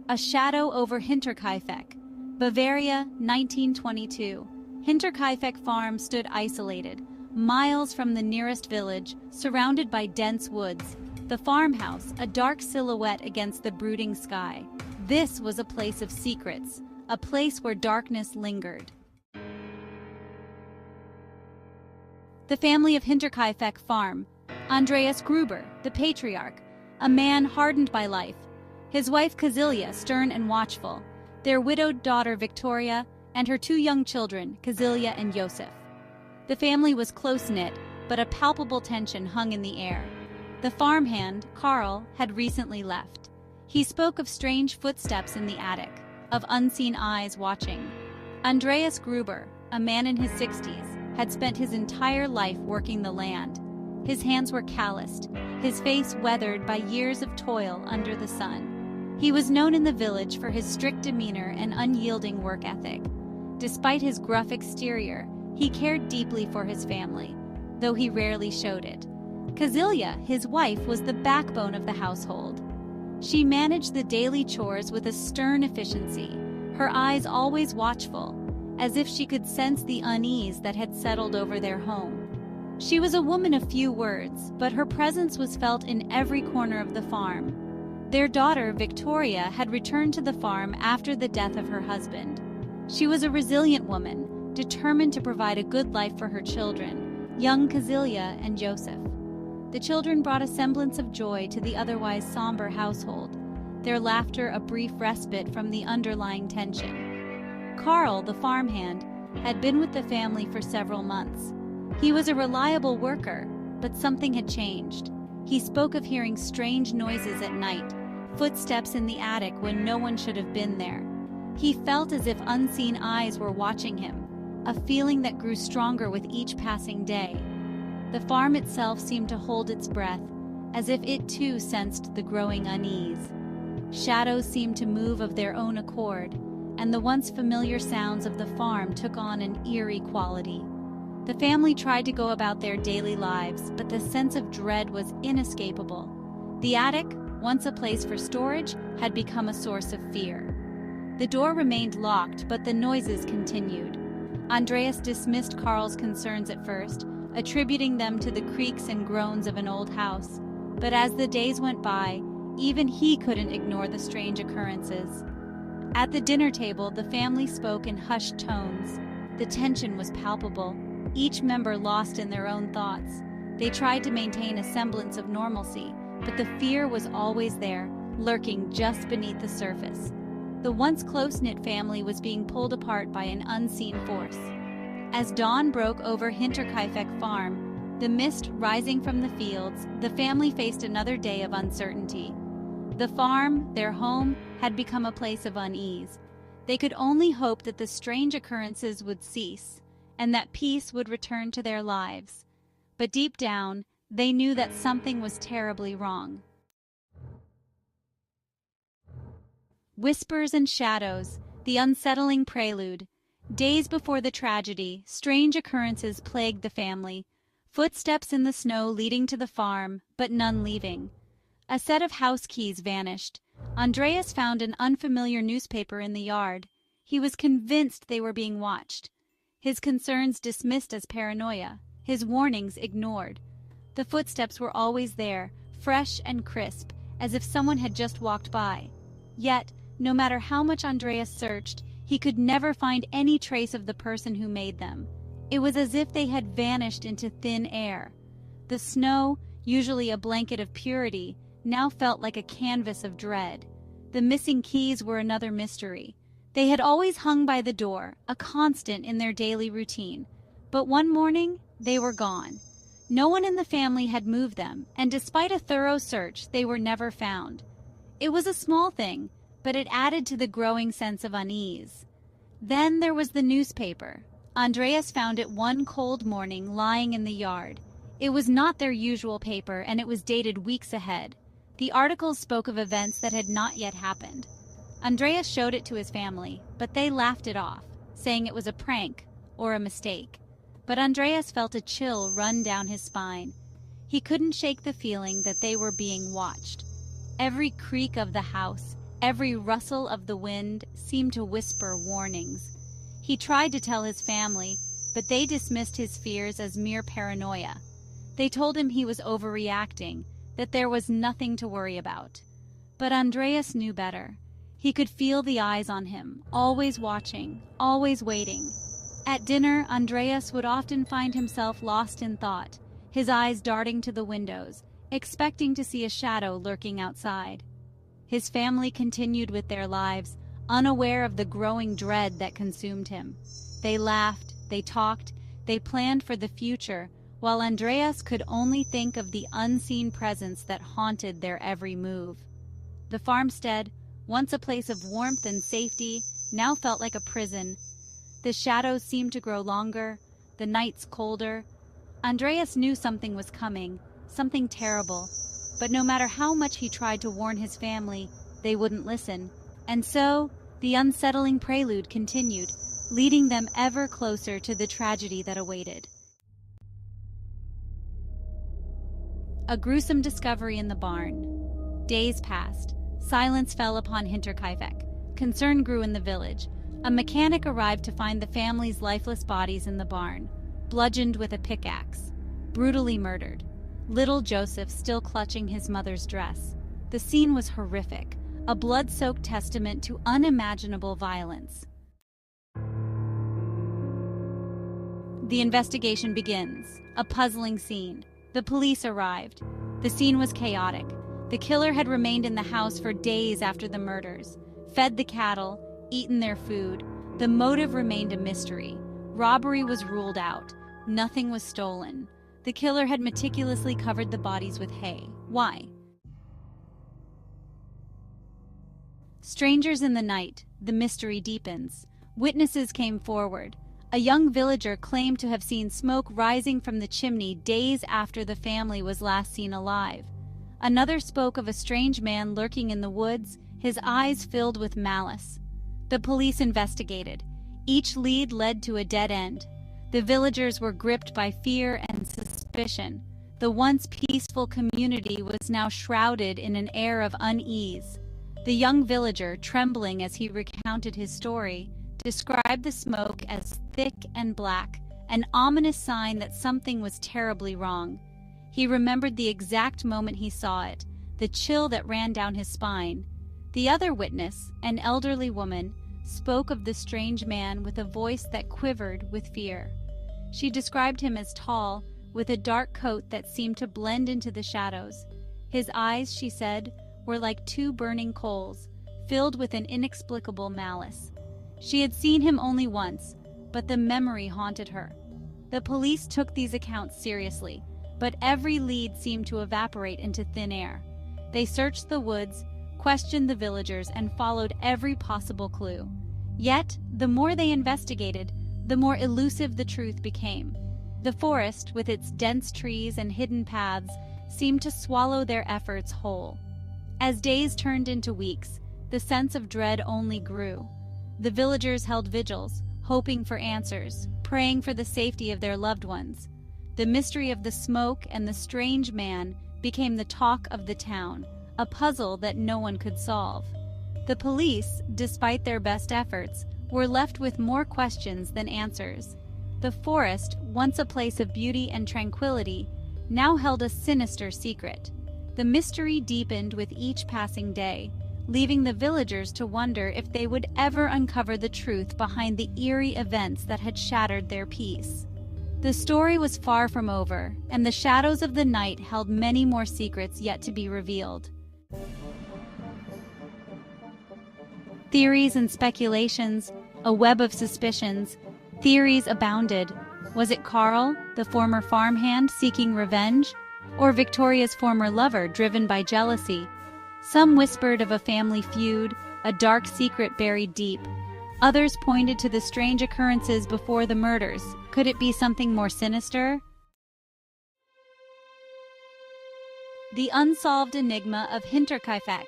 A shadow over Hinterkaifeck, Bavaria, 1922. Hinterkaifeck farm stood isolated, miles from the nearest village, surrounded by dense woods. The farmhouse, a dark silhouette against the brooding sky. This was a place of secrets, a place where darkness lingered. The family of Hinterkaifeck farm. Andreas Gruber, the patriarch, a man hardened by life. His wife Kazilia, stern and watchful. Their widowed daughter Victoria, and her two young children, Kazilia and Joseph. The family was close-knit, but a palpable tension hung in the air. The farmhand, Karl, had recently left. He spoke of strange footsteps in the attic, of unseen eyes watching. Andreas Gruber, a man in his 60s, had spent his entire life working the land. His hands were calloused, his face weathered by years of toil under the sun. He was known in the village for his strict demeanor and unyielding work ethic. Despite his gruff exterior, he cared deeply for his family, though he rarely showed it. Kazilia, his wife, was the backbone of the household. She managed the daily chores with a stern efficiency, her eyes always watchful, as if she could sense the unease that had settled over their home. She was a woman of few words, but her presence was felt in every corner of the farm. Their daughter, Victoria, had returned to the farm after the death of her husband. She was a resilient woman, determined to provide a good life for her children, young Kazilia and Joseph. The children brought a semblance of joy to the otherwise somber household, their laughter a brief respite from the underlying tension. Karl, the farmhand, had been with the family for several months. He was a reliable worker, but something had changed. He spoke of hearing strange noises at night, footsteps in the attic when no one should have been there. He felt as if unseen eyes were watching him, a feeling that grew stronger with each passing day. The farm itself seemed to hold its breath, as if it too sensed the growing unease. Shadows seemed to move of their own accord, and the once familiar sounds of the farm took on an eerie quality. The family tried to go about their daily lives, but the sense of dread was inescapable. The attic, once a place for storage, had become a source of fear. The door remained locked, but the noises continued. Andreas dismissed Karl's concerns at first, attributing them to the creaks and groans of an old house. But as the days went by, even he couldn't ignore the strange occurrences. At the dinner table, the family spoke in hushed tones. The tension was palpable, each member lost in their own thoughts. They tried to maintain a semblance of normalcy, but the fear was always there, lurking just beneath the surface. The once close-knit family was being pulled apart by an unseen force. As dawn broke over Hinterkaifeck farm, the mist rising from the fields, the family faced another day of uncertainty. The farm, their home, had become a place of unease. They could only hope that the strange occurrences would cease, and that peace would return to their lives. But deep down, they knew that something was terribly wrong. Whispers and shadows, the unsettling prelude. Days before the tragedy, strange occurrences plagued the family. Footsteps in the snow leading to the farm, but none leaving. A set of house keys vanished. Andreas found an unfamiliar newspaper in the yard. He was convinced they were being watched. His concerns dismissed as paranoia, his warnings ignored. The footsteps were always there, fresh and crisp, as if someone had just walked by. Yet, no matter how much Andreas searched, he could never find any trace of the person who made them. It was as if they had vanished into thin air. The snow, usually a blanket of purity, now felt like a canvas of dread. The missing keys were another mystery. They had always hung by the door, a constant in their daily routine. But one morning, they were gone. No one in the family had moved them, and despite a thorough search, they were never found. It was a small thing, but it added to the growing sense of unease. Then there was the newspaper. Andreas found it one cold morning lying in the yard. It was not their usual paper, and it was dated weeks ahead. The articles spoke of events that had not yet happened. Andreas showed it to his family, but they laughed it off, saying it was a prank or a mistake. But Andreas felt a chill run down his spine. He couldn't shake the feeling that they were being watched. Every creak of the house, Every rustle of the wind seemed to whisper warnings. He tried to tell his family, but they dismissed his fears as mere paranoia. They told him he was overreacting, that there was nothing to worry about. But Andreas knew better. He could feel the eyes on him, always watching, always waiting. At dinner, Andreas would often find himself lost in thought, his eyes darting to the windows, expecting to see a shadow lurking outside. His family continued with their lives, unaware of the growing dread that consumed him. They laughed, they talked, they planned for the future, while Andreas could only think of the unseen presence that haunted their every move. The farmstead, once a place of warmth and safety, now felt like a prison. The shadows seemed to grow longer, the nights colder. Andreas knew something was coming, something terrible, but no matter how much he tried to warn his family, they wouldn't listen. And so, the unsettling prelude continued, leading them ever closer to the tragedy that awaited. A gruesome discovery in the barn. Days passed. Silence fell upon Hinterkaifeck. Concern grew in the village. A mechanic arrived to find the family's lifeless bodies in the barn, bludgeoned with a pickaxe, brutally murdered. Little Joseph still clutching his mother's dress. The scene was horrific, a blood-soaked testament to unimaginable violence. The investigation begins. A puzzling scene. The police arrived. The scene was chaotic. The killer had remained in the house for days after the murders, fed the cattle, eaten their food. The motive remained a mystery. Robbery was ruled out. Nothing was stolen. The killer had meticulously covered the bodies with hay. Why? Strangers in the night. The mystery deepens. Witnesses came forward. A young villager claimed to have seen smoke rising from the chimney days after the family was last seen alive. Another spoke of a strange man lurking in the woods, his eyes filled with malice. The police investigated. Each lead led to a dead end. The villagers were gripped by fear and suspicion. The once peaceful community was now shrouded in an air of unease. The young villager, trembling as he recounted his story, described the smoke as thick and black, an ominous sign that something was terribly wrong. He remembered the exact moment he saw it, the chill that ran down his spine. The other witness, an elderly woman, spoke of the strange man with a voice that quivered with fear. She described him as tall, with a dark coat that seemed to blend into the shadows. His eyes, she said, were like two burning coals, filled with an inexplicable malice. She had seen him only once, but the memory haunted her. The police took these accounts seriously, but every lead seemed to evaporate into thin air. They searched the woods, questioned the villagers, and followed every possible clue. Yet, the more they investigated, the more elusive the truth became. The forest, with its dense trees and hidden paths, seemed to swallow their efforts whole. As days turned into weeks, the sense of dread only grew. The villagers held vigils, hoping for answers, praying for the safety of their loved ones. The mystery of the smoke and the strange man became the talk of the town, a puzzle that no one could solve. The police, despite their best efforts, were left with more questions than answers. The forest, once a place of beauty and tranquility, now held a sinister secret. The mystery deepened with each passing day, leaving the villagers to wonder if they would ever uncover the truth behind the eerie events that had shattered their peace. The story was far from over, and the shadows of the night held many more secrets yet to be revealed. Theories and speculations, a web of suspicions. Theories abounded. Was it Carl, the former farmhand, seeking revenge? Or Victoria's former lover, driven by jealousy? Some whispered of a family feud, a dark secret buried deep. Others pointed to the strange occurrences before the murders. Could it be something more sinister? The unsolved enigma of Hinterkaifeck.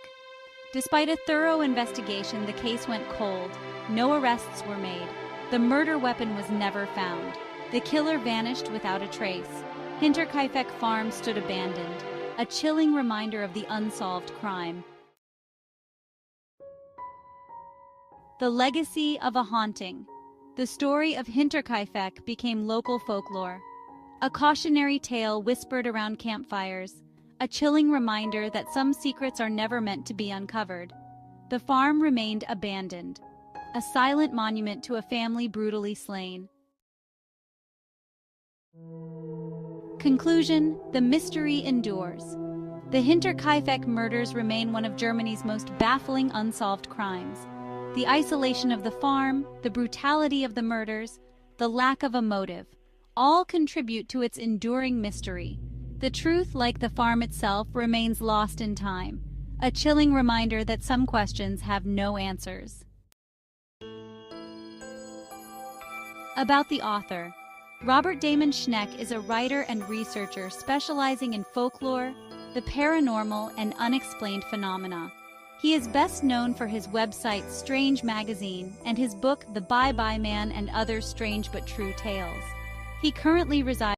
Despite a thorough investigation, the case went cold. No arrests were made. The murder weapon was never found. The killer vanished without a trace. Hinterkaifeck farm stood abandoned, a chilling reminder of the unsolved crime. The legacy of a haunting. The story of Hinterkaifeck became local folklore. A cautionary tale whispered around campfires, a chilling reminder that some secrets are never meant to be uncovered. The farm remained abandoned, a silent monument to a family brutally slain. Conclusion: the mystery endures. The Hinterkaifeck murders remain one of Germany's most baffling unsolved crimes. The isolation of the farm, the brutality of the murders, the lack of a motive, all contribute to its enduring mystery. The truth, like the farm itself, remains lost in time, a chilling reminder that some questions have no answers. About the author. Robert Damon Schneck is a writer and researcher specializing in folklore, the paranormal, and unexplained phenomena. He is best known for his website Strange Magazine and his book The Bye-Bye Man and Other Strange But True Tales. He currently resides